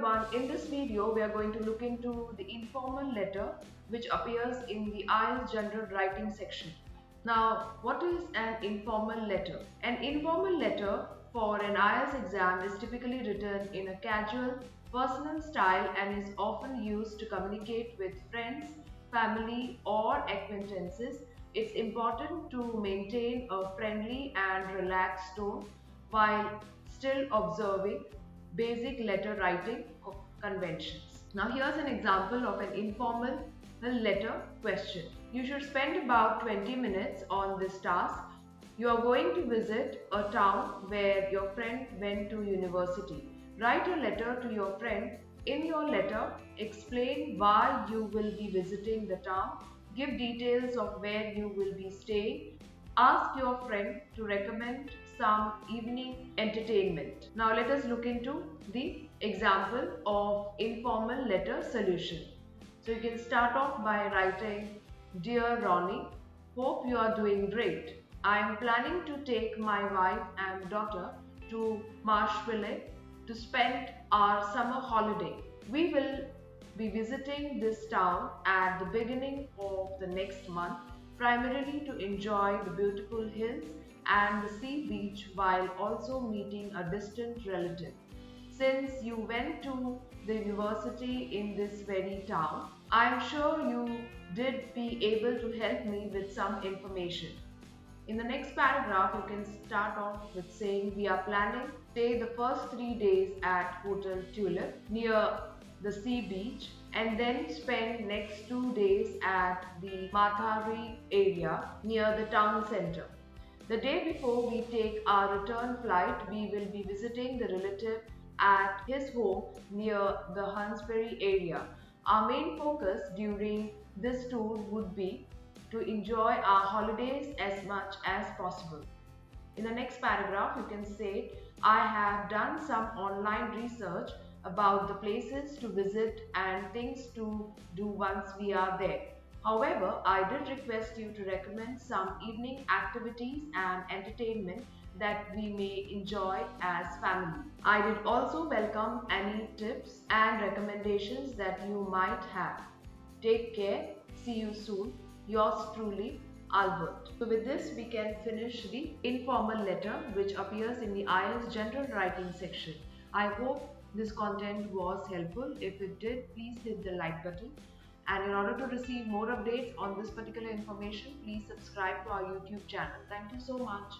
everyone, in this video we are going to look into the informal letter which appears in the IELTS general writing section. Now, what is an informal letter? An informal letter for an IELTS exam is typically written in a casual, personal style and is often used to communicate with friends, family or acquaintances. It's important to maintain a friendly and relaxed tone while still observing basic letter writing conventions. Now here's an example of an informal letter question. You should spend about 20 minutes on this task. You are going to visit a town where your friend went to university. Write a letter to your friend. In your letter, explain why you will be visiting the town. Give details of where you will be staying. Ask your friend to recommend some evening entertainment. Now let us look into the example of informal letter solution. So you can start off by writing, "Dear Ronnie, hope you are doing great. I am planning to take my wife and daughter to Marshville to spend our summer holiday. We will be visiting this town at the beginning of the next month, primarily to enjoy the beautiful hills and the sea beach while also meeting a distant relative. Since you went to the university in this very town, I am sure you did be able to help me with some information." In the next paragraph, you can start off with saying, "We are planning to stay the first 3 days at Hotel Tulip near the sea beach and then spend next 2 days at the Mathari area near the town center. The day before we take our return flight, we will be visiting the relative at his home near the Huntsbury area. Our main focus during this tour would be to enjoy our holidays as much as possible." In the next paragraph, you can say, "I have done some online research about the places to visit and things to do once we are there. However, I did request you to recommend some evening activities and entertainment that we may enjoy as family. I did also welcome any tips and recommendations that you might have. Take care. See you soon. Yours truly, Albert." So with this, we can finish the informal letter which appears in the IELTS general writing section. I hope this content was helpful. If it did, please hit the like button. And in order to receive more updates on this particular information, please subscribe to our YouTube channel. Thank you so much.